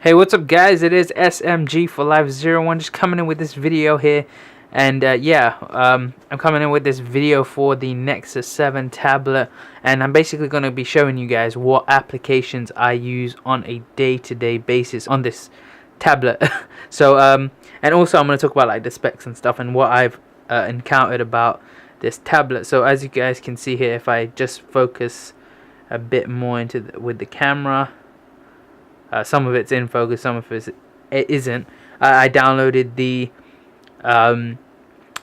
Hey, what's up guys, it is SMG for Life 01 just coming in with this video here. And I'm coming in with this video for the Nexus 7 tablet, and I'm basically going to be showing you guys what applications I use on a day-to-day basis on this tablet. And also I'm going to talk about like the specs and stuff and what I've encountered about this tablet. So as you guys can see here, if I just focus a bit more into with the camera, some of it's in focus, some of it isn't. I downloaded the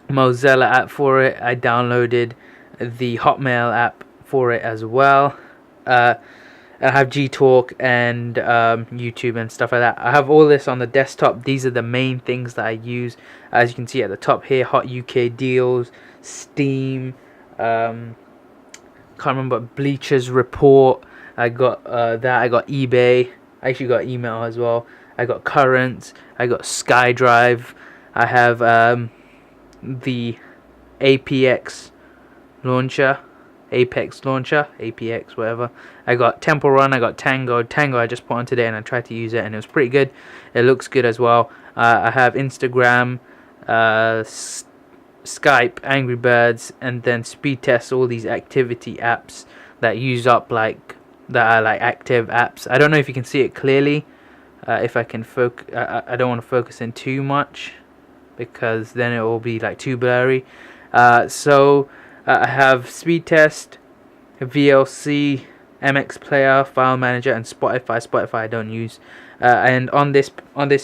Mozilla app for it. I downloaded the Hotmail app for it as well. I have Gtalk and YouTube and stuff like that. I have all this on the desktop. These are the main things that I use. As you can see at the top here, Hot UK Deals, Steam, can't remember, Bleachers Report. I got that. I got eBay. I actually got email as well. I got Current. I got SkyDrive. I have the APX launcher, APX, whatever. I got Temple Run. I got Tango. I just put on today and I tried to use it and it was pretty good. It looks good as well. I have Instagram, Skype, Angry Birds, and then Speed Test. All these activity apps that use up that are like active apps. I don't know if you can see it clearly. If I can focus, I don't want to focus in too much because then it will be like too blurry. I have Speed Test, VLC, MX Player, File Manager, and Spotify I don't use. And on this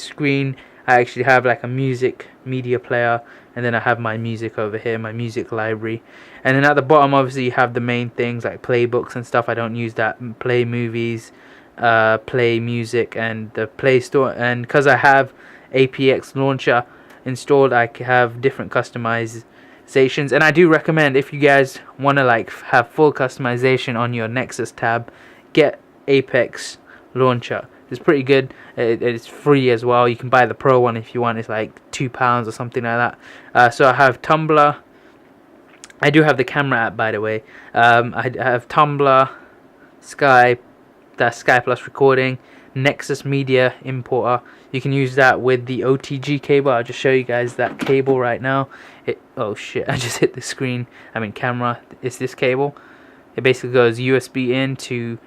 screen, I actually have like a music media player, and then I have my music over here, my music library. And then at the bottom, obviously, you have the main things like playbooks and stuff. I don't use that. Play movies, play music, and the Play Store. And because I have APX launcher installed, I have different customizations. And I do recommend, if you guys want to like have full customization on your Nexus tab, get Apex launcher. It's pretty good. It's free as well. You can buy the Pro one if you want. It's like £2 or something like that. So I have Tumblr. I do have the camera app, by the way. I have Tumblr, Sky, that's Sky Plus recording, Nexus Media Importer. You can use that with the OTG cable. I'll just show you guys that cable right now. Oh shit! I just hit the screen. Camera. It's this cable. It basically goes USB in to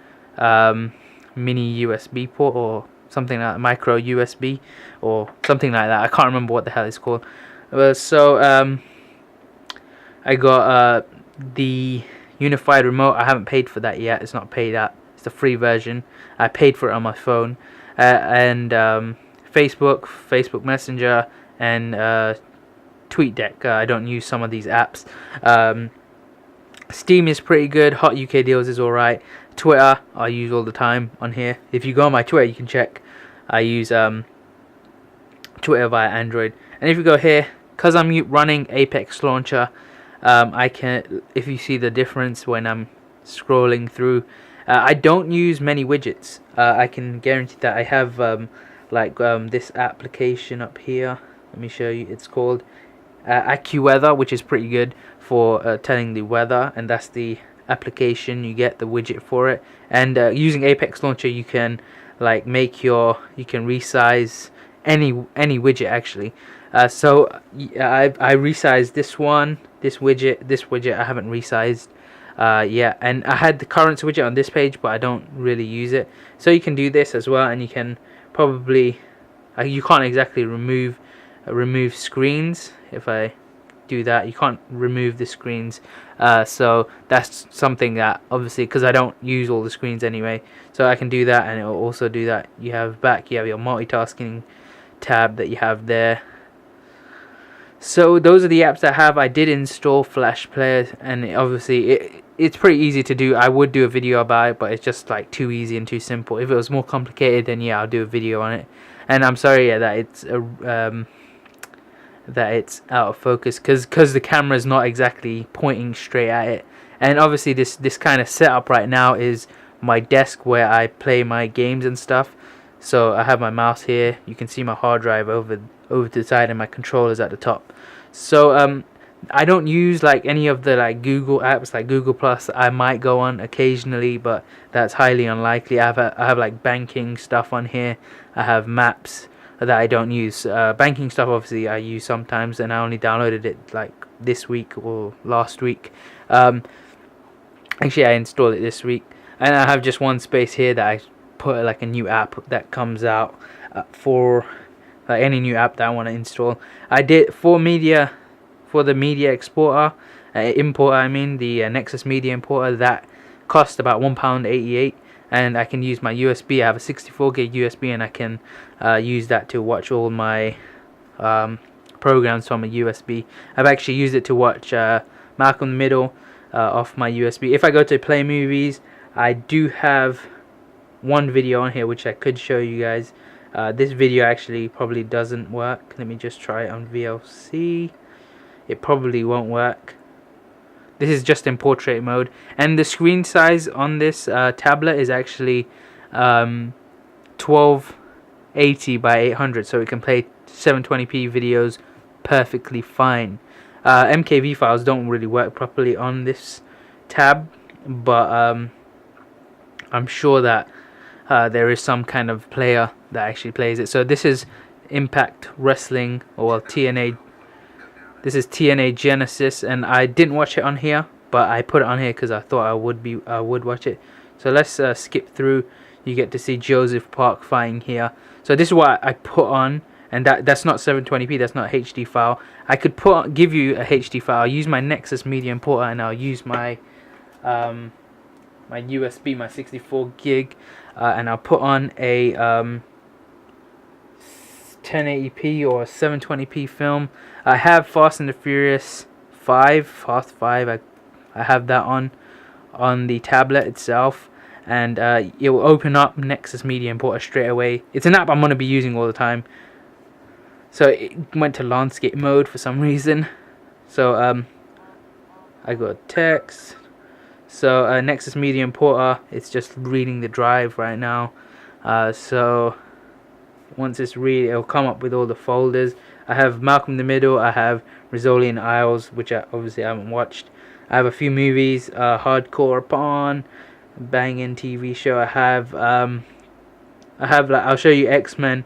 mini USB port or something like that, micro USB or something like that. I can't remember what the hell it's called. I got the unified remote. I haven't paid for that yet. It's not paid app. It's the free version. I paid for it on my phone. And Facebook Messenger, and TweetDeck. I don't use some of these apps. Steam is pretty good. Hot UK Deals is alright. Twitter I use all the time on here. If you go on my Twitter, you can check. I use Twitter via Android. And if you go here, because I'm running Apex Launcher, I can, if you see the difference when I'm scrolling through, I don't use many widgets. I can guarantee that. I have this application up here. Let me show you. It's called AccuWeather, which is pretty good for telling the weather, and that's the application. You get the widget for it. And using Apex Launcher, you can like you can resize any widget actually. I resized this widget I haven't resized yet, and I had the Currents widget on this page, but I don't really use it. So you can do this as well, and you can probably you can't exactly remove screens. If I do that, you can't remove the screens, so that's something that obviously, because I don't use all the screens anyway, so I can do that, and it will also do that. You have your multitasking tab that you have there. So those are the apps I have. I did install Flash Player, and it's pretty easy to do. I would do a video about it, but it's just like too easy and too simple. If it was more complicated, then yeah, I'll do a video on it. And I'm sorry, that it's out of focus because the camera is not exactly pointing straight at it. And obviously this kind of setup right now is my desk where I play my games and stuff. So I have my mouse here. You can see my hard drive over to the side, and my controllers at the top. So I don't use like any of the like Google apps like Google Plus. I might go on occasionally, but that's highly unlikely. I have like banking stuff on here. I have maps that I don't use. Banking stuff obviously I use sometimes, and I only downloaded it like this week or last week. Actually, I installed it this week, and I have just one space here that I put like a new app that comes out for like any new app that I want to install. I did for the media exporter, importer. I mean the Nexus media importer that cost about £1.88, and I can use my USB. I have a 64 gig USB, and I can use that to watch all my programs from a USB. I've actually used it to watch Malcolm in the Middle off my USB. If I go to play movies, I do have one video on here which I could show you guys. This video actually probably doesn't work. Let me just try it on VLC. It probably won't work. This is just in portrait mode, and the screen size on this tablet is actually 1280 by 800, so it can play 720p videos perfectly fine. MKV files don't really work properly on this tab, but I'm sure that there is some kind of player that actually plays it. So this is Impact Wrestling, or well, TNA. This is TNA Genesis, and I didn't watch it on here, but I put it on here because I thought I would watch it. So let's skip through. You get to see Joseph Park fighting here. So this is what I put on, and that's not 720p. That's not a HD file. I could give you a HD file. I'll use my Nexus Media Importer, and I'll use my my USB, my 64 gig, and I'll put on a 1080p or 720p film. I have Fast and the Furious 5, Fast 5. I have that on the tablet itself, and it will open up Nexus Media Importer straight away. It's an app I'm going to be using all the time. So it went to landscape mode for some reason. So I got text. So Nexus Media Importer, it's just reading the drive right now. So once it's read, it'll come up with all the folders. I have Malcolm in the Middle. I have Rizzoli and Isles, which I obviously haven't watched. I have a few movies. Hardcore Pawn, banging TV show. I have like, I'll show you X-Men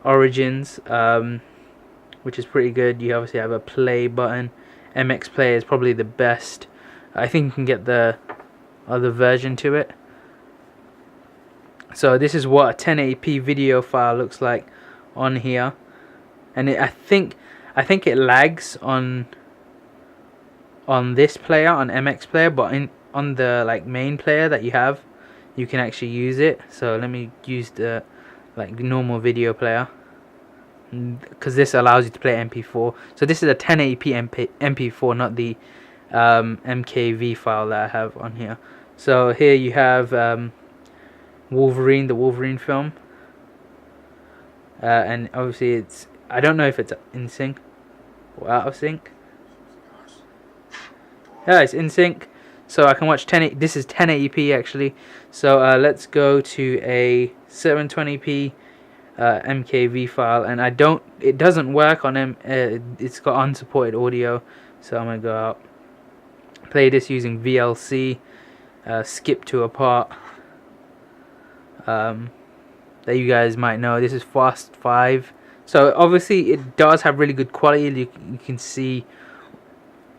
Origins, which is pretty good. You obviously have a play button. MX Play is probably the best. I think you can get the other version to it. So this is what a 1080p video file looks like on here, and I think it lags on this player, on MX Player, but on the like main player that you have, you can actually use it. So let me use the like normal video player, because this allows you to play MP4. So this is a 1080p MP4, not the MKV file that I have on here. So here you have Wolverine, the Wolverine film, and obviously it's, I don't know if it's in sync or out of sync. Yeah, it's in sync, so I can watch this is 1080p actually. So let's go to a 720p MKV file, and it doesn't work on it's got unsupported audio. So I'm gonna go out, play this using VLC, skip to a part that you guys might know. This is Fast 5. So obviously it does have really good quality. You can see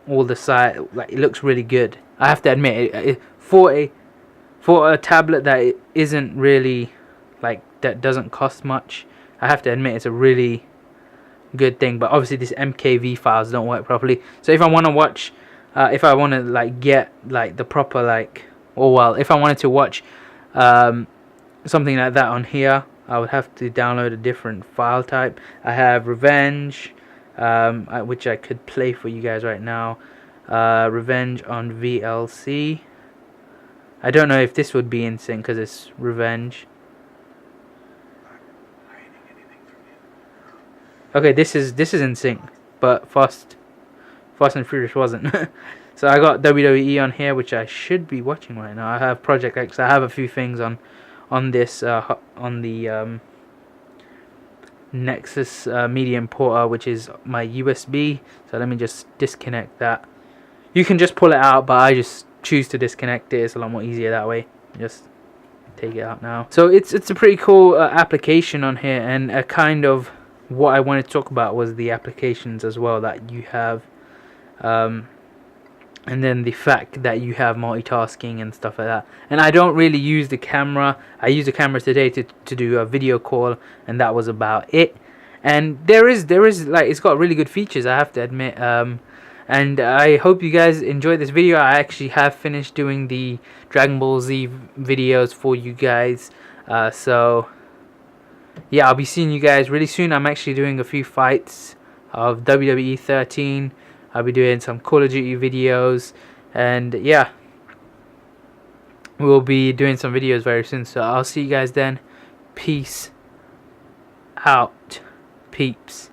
all the side, like it looks really good. I have to admit, for a tablet that isn't really like, that doesn't cost much, I have to admit it's a really good thing. But obviously this MKV files don't work properly. So if I want to watch, if I want to like get like the proper like, or well, if I wanted to watch something like that on here, I would have to download a different file type. I have Revenge, which I could play for you guys right now. Revenge on VLC. I don't know if this would be in sync because it's Revenge. Okay, this is in sync, but Fast and Furious wasn't. So I got WWE on here, which I should be watching right now. I have Project X. I have a few things on this on the Nexus media importer, which is my USB. So let me just disconnect that. You can just pull it out, but I just choose to disconnect it. It's a lot more easier that way. Just take it out now. So it's a pretty cool application on here, and a kind of what I wanted to talk about was the applications as well that you have, and then the fact that you have multitasking and stuff like that. And I don't really use the camera. I used the camera today to do a video call, and that was about it. And there is like, it's got really good features, I have to admit. And I hope you guys enjoyed this video. I actually have finished doing the Dragon Ball Z videos for you guys. So yeah, I'll be seeing you guys really soon. I'm actually doing a few fights of WWE 13. I'll be doing some Call of Duty videos, and yeah, we'll be doing some videos very soon. So I'll see you guys then. Peace out, peeps.